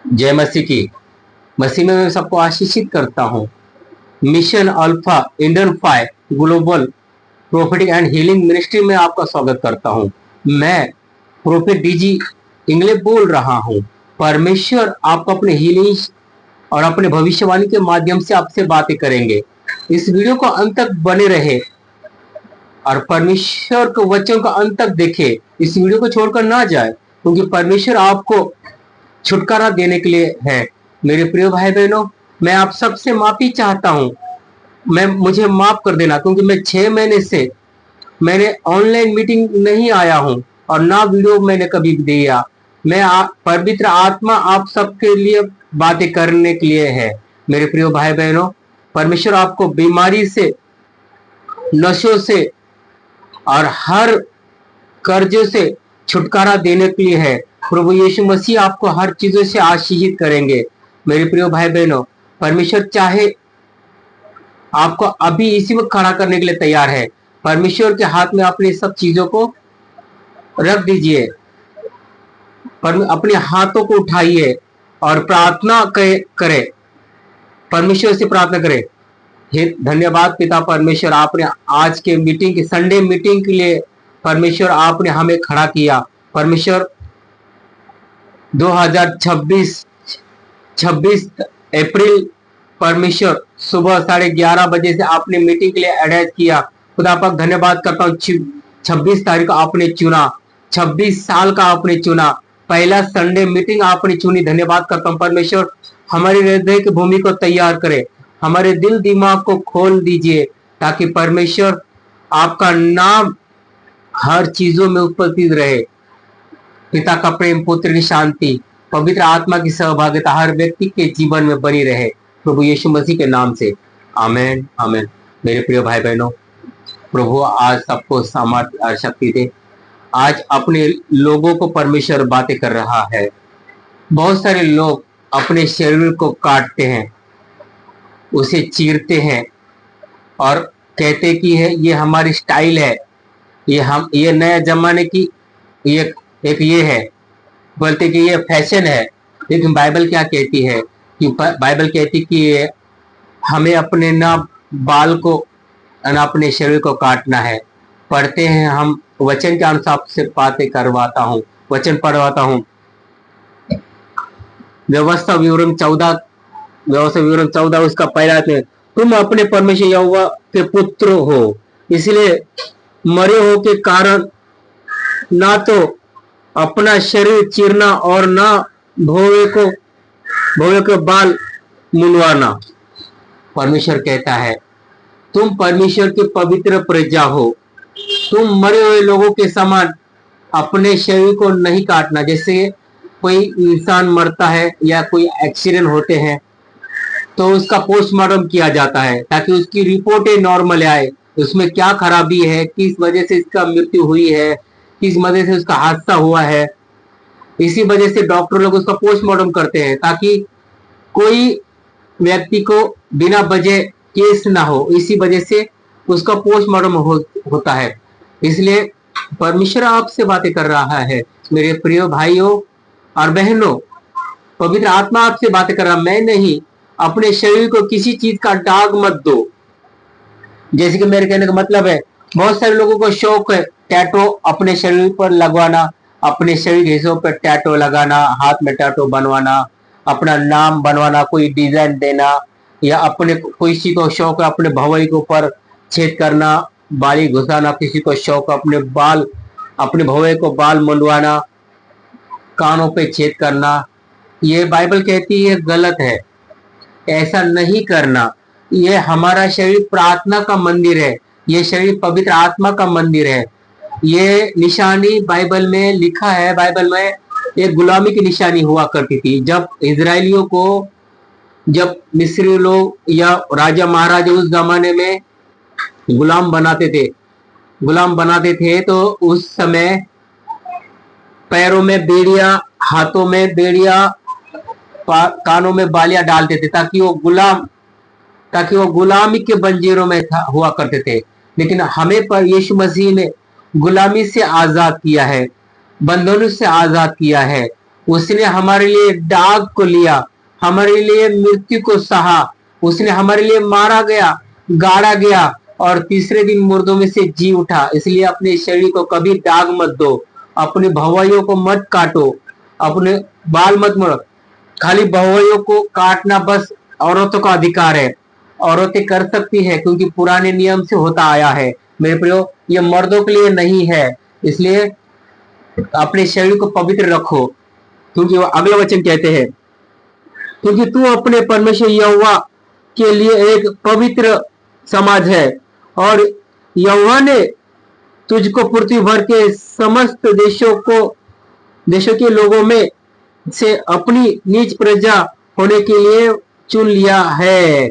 जय मसीह की। मसीह में मैं सबको आशीषित करता हूँ। Mission alpha Indian five global prophetic and healing ministry में आपका स्वागत करता हूँ। मैं प्रोफेट डीजी इंग्लिश बोल रहा हूँ। परमेश्वर आपको अपने हीलिंग और अपने भविष्यवाणी के माध्यम से आपसे बातें करेंगे। इस वीडियो को अंत तक बने रहे और परमेश्वर के वचन को अंत तक देखे। इस वीडियो को छोड़कर ना जाए, क्योंकि परमेश्वर आपको छुटकारा देने के लिए है। मेरे प्रिय भाई बहनों, मैं आप सबसे माफी चाहता हूँ। मुझे माफ कर देना, क्योंकि मैं 6 महीने से मैंने ऑनलाइन मीटिंग नहीं आया हूँ और ना वीडियो मैंने कभी दिया। पवित्र आत्मा आप सबके लिए बातें करने के लिए है। मेरे प्रिय भाई बहनों, परमेश्वर आपको बीमारी से, नशों से और हर कर्जों से छुटकारा देने के लिए है। प्रभु यीशु मसीह आपको हर चीजों से आशीषित करेंगे। मेरे प्रिय भाई बहनों, परमेश्वर चाहे आपको अभी इसी वक्त खड़ा करने के लिए तैयार है। परमेश्वर के हाथ में अपनी सब चीजों को रख दीजिए, अपने हाथों को उठाइए और प्रार्थना करें। परमेश्वर से प्रार्थना करें। धन्यवाद पिता परमेश्वर, आपने आज के मीटिंग की संडे मीटिंग के लिए परमेश्वर आपने हमें खड़ा किया। परमेश्वर 2026 26 अप्रैल परमेश्वर सुबह 11:30 बजे से आपने मीटिंग के लिए अटैच किया। खुदा पाक धन्यवाद करता हूँ। 26 तारीख को आपने चुना, 26 साल का आपने चुना, पहला संडे मीटिंग आपने चुनी। धन्यवाद करता हूँ परमेश्वर। हमारे हृदय की भूमि को तैयार करे, हमारे दिल दिमाग को खोल दीजिए, ताकि परमेश्वर आपका नाम हर चीजों में उपस्थित रहे। पिता का प्रेम, पुत्र की शांति, पवित्र आत्मा की सहभागिता हर व्यक्ति के जीवन में बनी रहे, प्रभु यीशु मसीह के नाम से आमेन आमेन। मेरे प्रिय भाई बहनों, प्रभु आज सबको सामर्थ्य और शक्ति दे। आज अपने लोगों को परमेश्वर बातें कर रहा है। बहुत सारे लोग अपने शरीर को काटते हैं, उसे चीरते हैं और कहते कि है ये हमारी स्टाइल है, ये नया जमाने की ये एक ये है, बोलते कि ये फैशन है। लेकिन बाइबल क्या कहती है कि बाइबल कहती कि हमें अपने ना बाल को ना अपने शरीर को काटना है। पढ़ते हैं हम वचन के अनुसार से बातें करवाता हूँ, वचन पढ़वाता हूँ। व्यवस्था विवरण 14 उसका पहला है, तुम अपने परमेश्वर यहोवा के पुत्र हो, इसलिए मरे हो के कारण ना तो अपना शरीर चीरना और ना भोवे के बाल मुंडवाना। परमेश्वर कहता है तुम परमेश्वर के पवित्र प्रजा हो। तुम मरे हुए लोगों के समान अपने शरीर को नहीं काटना। जैसे कोई इंसान मरता है या कोई एक्सीडेंट होते हैं तो उसका पोस्टमार्टम किया जाता है, ताकि उसकी रिपोर्टें नॉर्मल आए, उसमें क्या खराबी है, किस वजह से इसका मृत्यु हुई है, किस वजह से उसका हादसा हुआ है। इसी वजह से डॉक्टर लोग उसका पोस्टमार्टम करते हैं, ताकि कोई व्यक्ति को बिना वजह केस ना हो। इसी वजह से उसका पोस्टमार्टम होता है। इसलिए परमेश्वर आपसे बातें कर रहा है। मेरे प्रिय भाइयों और बहनों, पवित्र आत्मा आपसे बातें कर रहा, मैं नहीं। अपने शरीर को किसी चीज का दाग मत दो। जैसे कि मेरे कहने का मतलब है, बहुत सारे लोगों को शौक है टैटो अपने शरीर पर लगवाना, अपने शरीर के हिस्सों पर टैटो लगाना, हाथ में टैटो बनवाना, अपना नाम बनवाना, कोई डिजाइन देना, या अपने किसी को शौक है अपने भवई के ऊपर छेद करना, बाली घुसाना, किसी को शौक अपने भवई को बाल मुंडवाना, कानों पे छेद करना। ये बाइबल कहती है गलत है, ऐसा नहीं करना। ये हमारा शरीर प्रार्थना का मंदिर है, ये शरीर पवित्र आत्मा का मंदिर है। ये निशानी बाइबल में लिखा है। बाइबल में एक गुलामी की निशानी हुआ करती थी। जब इजरायलियों को, जब मिस्री लोग या राजा महाराजा उस जमाने में गुलाम बनाते थे तो उस समय पैरों में बेड़िया, हाथों में बेड़िया, कानों में बालियां डालते थे, ताकि वो गुलामी के बंजीरों में हुआ करते थे। लेकिन हमें पर यीशु मसीह ने गुलामी से आजाद किया है, बंधनों से आजाद किया है। उसने हमारे लिए दाग को लिया, हमारे लिए मृत्यु को सहा, उसने हमारे लिए मारा गया, गाड़ा गया और तीसरे दिन मुर्दों में से जी उठा। इसलिए अपने शरीर को कभी दाग मत दो, अपने भौवाइयों को मत काटो, अपने बाल मत मरो। खाली भौवाइयों को काटना बस औरतों का अधिकार है, औरतें कर सकती है क्योंकि पुराने नियम से होता आया है। मेरे प्रियो, ये मर्दों के लिए नहीं है। इसलिए अपने शरीर को पवित्र रखो, क्योंकि वो अगला वचन कहते हैं, क्योंकि तू अपने परमेश्वर यहोवा के लिए एक पवित्र समाज है और यहोवा ने तुझको पृथ्वी भर के समस्त देशों के लोगों में से अपनी निज प्रजा होने के लिए चुन लिया है।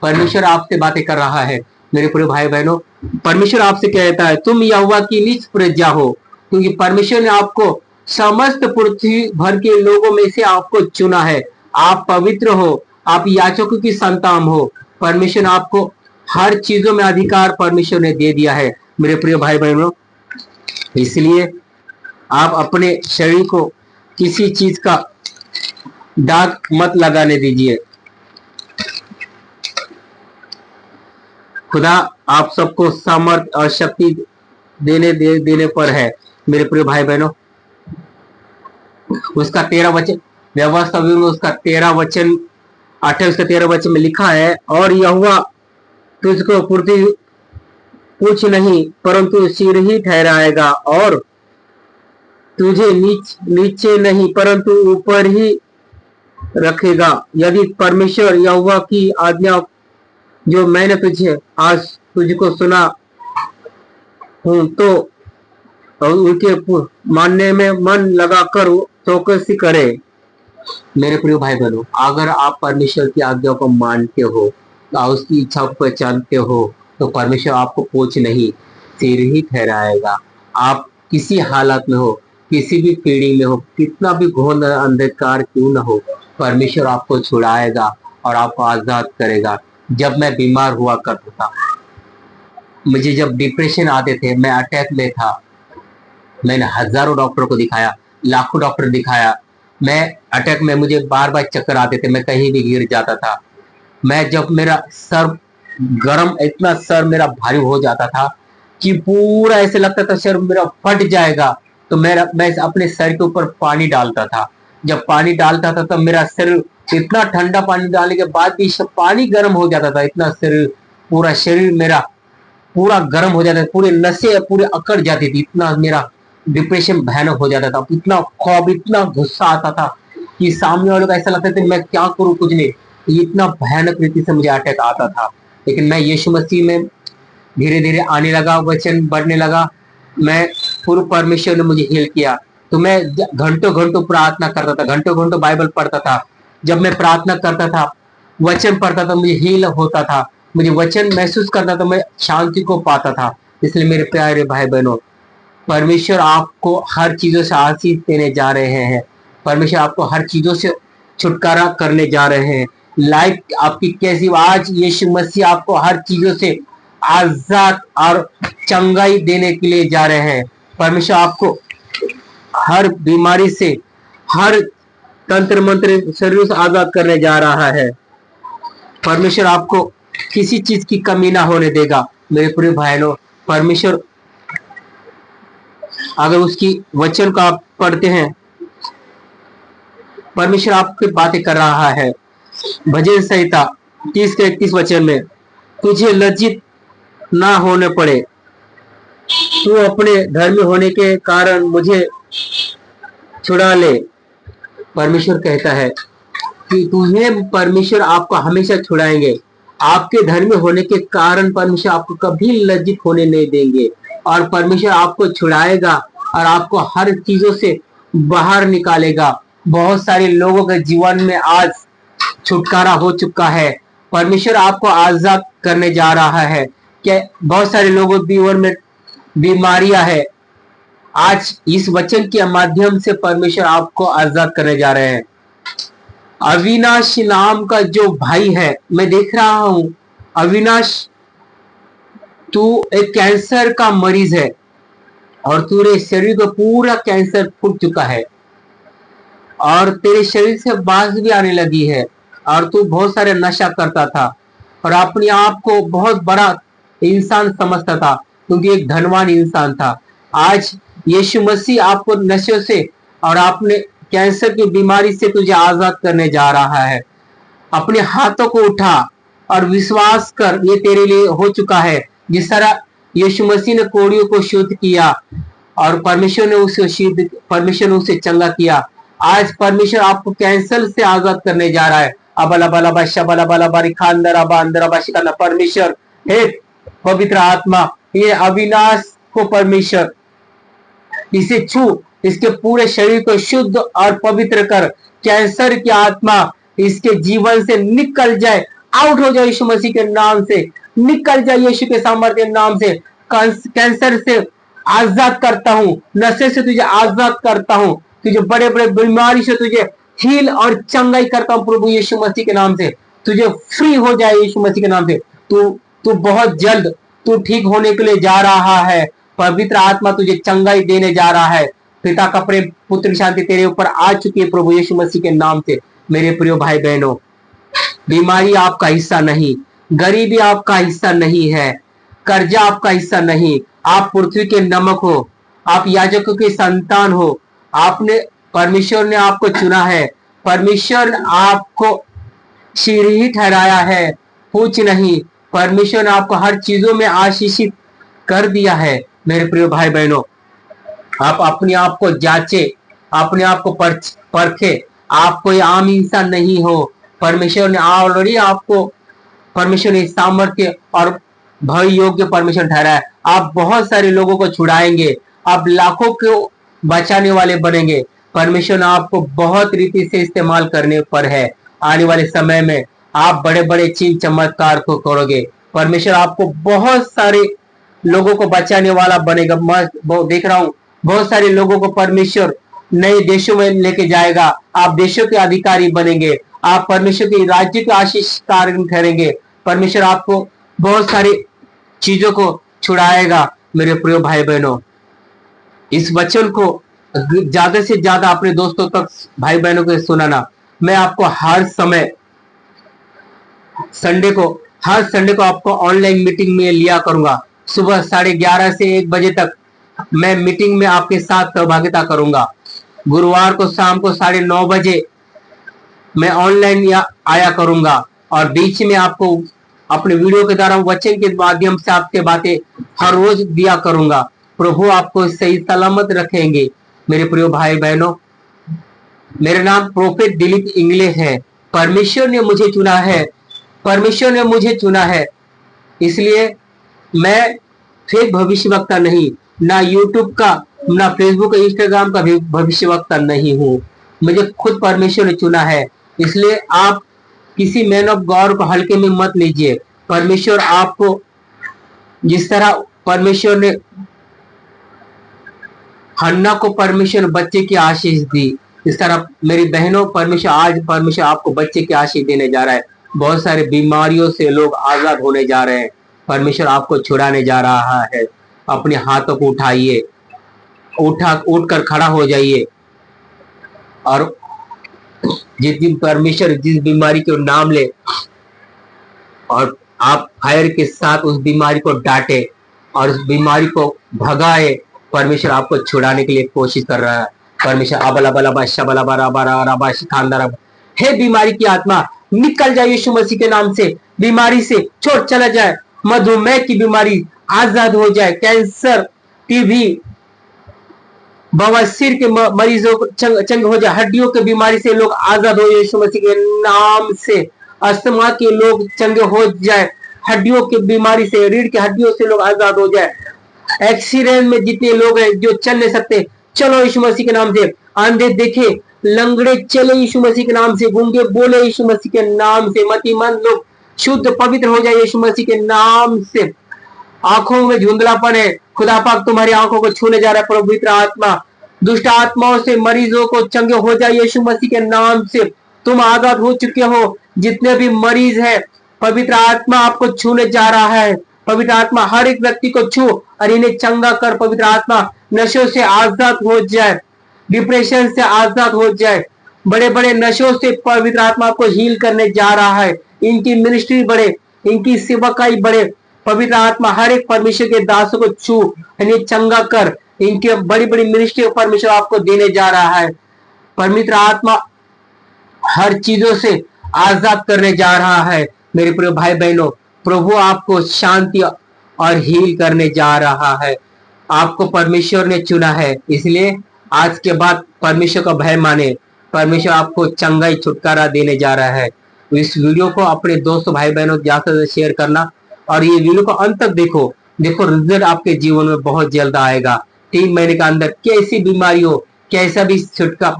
परमेश्वर आपसे बातें कर रहा है मेरे प्रिय भाई बहनों। परमेश्वर आपसे कहता है तुम यहोवा की निज प्रजा हो, क्योंकि परमेश्वर ने आपको समस्त पृथ्वी भर के लोगों में से आपको चुना है। आप पवित्र हो, आप याजकों की संतान हो। परमेश्वर ने आपको हर चीजों में अधिकार परमेश्वर ने दे दिया है मेरे प्रिय भाई बहनों। इसलिए आप अपने शरीर को किसी चीज का दाग मत लगाने दीजिए। खुदा आप सबको सामर्थ और शक्ति देने पर है मेरे प्रिय भाई बहनों। उसका 13 वचन, व्यवस्था में उसका 13 वचन 28 का 13 वचन में लिखा है, और यहोवा तुझको पूर्ति कुछ नहीं परंतु सिर ही ठहराएगा और तुझे नीचे नहीं परंतु ऊपर ही रखेगा। यदि परमेश्वर यहोवा की आज्ञा जो मैंने तुझे आज तुझको सुना हूं तो उनके मानने में मन लगाकर चौकसी करे। मेरे प्रिय भाई बहनों, अगर आप परमेश्वर की आज्ञा को मानते हो, उसकी इच्छा को पहचानते हो, तो परमेश्वर आपको कोच नहीं सिर ही ठहराएगा। आप किसी हालत में हो, किसी भी पीढ़ी में हो, कितना भी घोर अंधकार क्यों न हो, परमेश्वर आपको छुड़ाएगा और आपको आजाद करेगा। जब मैं बीमार हुआ करता था, मुझे जब डिप्रेशन आते थे, मैं अटैक में था, मैंने हजारों डॉक्टर को दिखाया, लाखों डॉक्टर दिखाया। मैं अटैक में, मुझे बार बार चक्कर आते थे, मैं कहीं भी गिर जाता था। मैं जब मेरा सर गरम, इतना सर मेरा भारी हो जाता था कि पूरा ऐसे लगता था सर मेरा फट जाएगा, तो मैं अपने सर के ऊपर पानी डालता था। जब पानी डालता था तब मेरा शरीर, इतना ठंडा पानी डालने के बाद भी पानी गर्म हो जाता था, इतना शरीर, पूरा शरीर मेरा पूरा गर्म हो जाता था, पूरे नसें पूरे अकड़ जाती थी, इतना मेरा डिप्रेशन भयानक हो जाता था। इतना खौफ, इतना गुस्सा आता था कि सामने वालों को ऐसा लगता था मैं क्या करूं, कुछ नहीं। इतना भयानक रीति से मुझे अटैक आता था। लेकिन मैं यीशु मसीह में धीरे धीरे आने लगा, वचन बढ़ने लगा, मैं पूर्व परमेश्वर ने मुझे हील किया। तो मैं घंटों घंटों प्रार्थना करता था, घंटों घंटों बाइबल पढ़ता था। जब मैं प्रार्थना करता था, वचन पढ़ता था, मुझे हील होता था, मुझे वचन महसूस करता था, मैं शांति को पाता था। इसलिए मेरे प्यारे भाई बहनों, परमेश्वर आपको हर चीजों से आशीष देने जा रहे हैं। परमेश्वर आपको हर चीजों से छुटकारा करने जा रहे हैं। लाइफ आपकी कैसी, आज यीशु मसीह आपको हर चीजों से आजाद और चंगाई देने के लिए जा रहे हैं। परमेश्वर आपको हर बीमारी से, हर तंत्र मंत्र शरीर से आजाद करने जा रहा है। परमेश्वर आपको किसी चीज की कमी ना होने देगा मेरे प्रिय भाइयों। परमेश्वर, अगर उसकी वचन को आप पढ़ते हैं, परमेश्वर आपकी बातें कर रहा है। भजन संहिता 30 के 31 वचन में, तुझे लज्जित ना होने पड़े, तू अपने धर्मी होने के कारण मुझे छुड़ा ले। परमेश्वर कहता है कि तुम्हें परमेश्वर आपको हमेशा छुड़ाएंगे। आपके धर्मी होने के कारण परमेश्वर आपको कभी लज्जित होने नहीं देंगे, और परमेश्वर आपको छुड़ाएगा और आपको हर चीजों से बाहर निकालेगा। बहुत सारे लोगों के जीवन में आज छुटकारा हो चुका है। परमेश्वर आपको आजाद करने जा रहा है। क्या बहुत सारे लोगों के जीवन में बीमारियां है, आज इस वचन के माध्यम से परमेश्वर आपको आजाद करने जा रहे हैं। अविनाश नाम का जो भाई है, मैं देख रहा हूं, अविनाश तू एक कैंसर का मरीज है और तेरे शरीर को पूरा कैंसर फूट चुका है। और तेरे शरीर से बांस भी आने लगी है, और तू बहुत सारे नशा करता था और अपने आप को बहुत बड़ा इंसान समझता था, क्योंकि एक धनवान इंसान था। आज यीशु मसीह आपको नशे से और आपने कैंसर की बीमारी से तुझे आजाद करने जा रहा है। अपने हाथों को उठा और विश्वास कर, ये तेरे लिए हो चुका है। जिस तरह यीशु मसीह ने कोड़ियों को शुद्ध किया और परमेश्वर ने उसे चंगा किया, आज परमेश्वर आपको कैंसर से आजाद करने जा रहा है। अबला बला बाशा बला बला बारी खानदरा बांदरा बाशिकाना परमेश्वर, हे पवित्र आत्मा, ये अविनाश को परमेश्वर इसे छू, इसके पूरे शरीर को शुद्ध और पवित्र कर। कैंसर की आत्मा इसके जीवन से निकल जाए, आउट हो जाए यीशु मसीह के नाम से, निकल जाए यीशु के सामर्थ्य नाम से। कैंसर से आजाद करता हूं, नशे से तुझे आजाद करता हूं, तुझे बड़े बड़े बीमारी से तुझे हील और चंगाई करता हूं प्रभु यीशु मसीह के नाम से। तुझे फ्री हो जाए यीशु मसीह के नाम से। तू तू बहुत जल्द तू ठीक होने के लिए जा रहा है। पवित्र आत्मा तुझे चंगाई देने जा रहा है। पिता का प्रेम, पुत्र की शांति तेरे ऊपर आ चुकी है प्रभु यीशु मसीह के नाम से। मेरे प्रिय भाई बहनों, बीमारी आपका हिस्सा नहीं, गरीबी आपका हिस्सा नहीं है, कर्जा आपका हिस्सा नहीं। आप पृथ्वी के नमक हो, आप याजकों के संतान हो। आपने परमेश्वर ने आपको चुना है। परमेश्वर ने आपको सिर ही ठहराया है, पूछ नहीं। परमेश्वर ने आपको हर चीजों में आशीषित कर दिया है। मेरे प्रिय भाई बहनों, आप अपने आप को जांचे, अपने आप को परखे। आप कोई आम इंसान नहीं हो। परमेश्वर ने ऑलरेडी आपको, परमेश्वर ने सामर्थ्य और भय योग्य परमेश्वर ठहराया। आप बहुत सारे लोगों को छुड़ाएंगे, आप लाखों को बचाने वाले बनेंगे। परमेश्वर ने आपको बहुत रीति से इस्तेमाल करने पर है। आने वाले समय में आप बड़े बड़े चीज चमत्कार को करोगे। परमेश्वर आपको बहुत सारे लोगों को बचाने वाला बनेगा। मैं देख रहा हूँ बहुत सारे लोगों को परमेश्वर नए देशों में लेके जाएगा। आप देशों के अधिकारी बनेंगे, आप परमेश्वर के राज्य के आशीष कारण ठहरेंगे। परमेश्वर आपको बहुत सारी चीजों को छुड़ाएगा। मेरे प्रिय भाई बहनों, इस वचन को ज्यादा से ज्यादा अपने दोस्तों तक, भाई बहनों को सुनाना। मैं आपको हर समय हर संडे को आपको ऑनलाइन मीटिंग में लिया करूंगा। सुबह 11:30 से 1 बजे तक मैं मीटिंग में आपके साथ सहभागिता करूंगा। गुरुवार को शाम को 9:30 बजे मैं ऑनलाइन आया करूंगा और बीच में आपको अपने वीडियो के द्वारा वचन के माध्यम से आपके बातें हर रोज दिया करूंगा। प्रभु आपको सही सलामत रखेंगे। मेरे प्रिय भाई बहनों, मेरा नाम प्रोफेट दिलीप इंगले है। परमेश्वर ने मुझे चुना है, परमेश्वर ने मुझे चुना है। इसलिए मैं फेक भविष्यवक्ता नहीं, ना यूट्यूब का, ना फेसबुक इंस्टाग्राम का भी भविष्यवक्ता नहीं हूँ। मुझे खुद परमेश्वर ने चुना है। इसलिए आप किसी मैन ऑफ गॉड को हल्के में मत लीजिए। परमेश्वर आपको, जिस तरह परमेश्वर ने हन्ना को परमेश्वर बच्चे की आशीष दी, इस तरह मेरी बहनों, परमेश्वर आपको बच्चे की आशीष देने जा रहा है। बहुत सारे बीमारियों से लोग आजाद होने जा रहे हैं। परमेश्वर आपको छुड़ाने जा रहा है। अपने हाथों को उठाइए, उठकर खड़ा हो जाइए और जिस दिन परमेश्वर जिस बीमारी को नाम ले और आप फायर के साथ उस बीमारी को डांटे और उस बीमारी को भगाए, परमेश्वर आपको छुड़ाने के लिए कोशिश कर रहा है। परमेश्वर अबला बला बाशा बला बरा बरा रबा खानदार, हे बीमारी की आत्मा निकल जाए यीशु मसीह के नाम से। बीमारी से छोड़ चला जाए। मधुमेह की बीमारी आजाद हो जाए। कैंसर, टीबी, बवासीर के मरीजों को चंग हो जाए। हड्डियों की बीमारी से लोग आजाद हो यीशु मसीह के नाम से। अस्थमा के लोग चंगे हो जाए। हड्डियों की बीमारी से, रीढ़ की हड्डियों से लोग आजाद हो जाए। एक्सीडेंट में जितने लोग हैं जो चल नहीं सकते, चलो यीशु मसीह के नाम से। अंधे देखे, लंगड़े चले यीशु मसीह के नाम से। गूंगे बोले यीशु मसीह के नाम से। मतिमंद लोग शुद्ध पवित्र हो जाए यीशु मसीह के नाम से। आंखों में धुंधलापन है, खुदा पाक तुम्हारी आंखों को छूने जा रहा है। पवित्र आत्मा दुष्ट आत्माओं से मरीजों को चंगे हो जाए यीशु मसीह के नाम से। तुम आजाद हो चुके हो। जितने भी मरीज हैं, पवित्र आत्मा आपको छूने जा रहा है। पवित्र आत्मा हर एक व्यक्ति को छू और इन्हें चंगा कर। पवित्र आत्मा नशों से आजाद हो जाए, डिप्रेशन से आजाद हो जाए, बड़े बड़े नशों से पवित्र आत्मा को हील करने जा रहा है। इनकी मिनिस्ट्री बढ़े, इनकी सेवकाई बढ़े। पवित्र आत्मा हर एक परमेश्वर के दासों को छू, इन्हें चंगा कर। इनकी बड़ी बड़ी मिनिस्ट्री परमेश्वर आपको देने जा रहा है। पवित्र आत्मा हर चीजों से आजाद करने जा रहा है। मेरे प्रिय भाई बहनों, प्रभु आपको शांति और हील करने जा रहा है। आपको परमेश्वर ने चुना है, इसलिए आज के बाद परमेश्वर का भय माने। परमेश्वर आपको चंगाई छुटकारा देने जा रहा है। तो इस वीडियो को अपने दोस्तों भाई बहनों ज्यादा से शेयर करना और ये वीडियो को अंत तक देखो। देखो रिजल्ट आपके जीवन में बहुत जल्द आएगा। 3 महीने के अंदर कैसी बीमारी हो, कैसा भी छुटका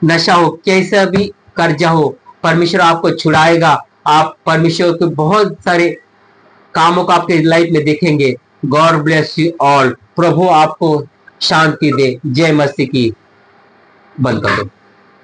नशा हो, कैसा भी कर्जा हो, परमेश्वर आपको छुड़ाएगा। आप परमेश्वर के बहुत सारे कामों को आपके लाइफ में देखेंगे। God bless you all. प्रभु आपको शांति दे। जय मसीह की। बंद कर दो।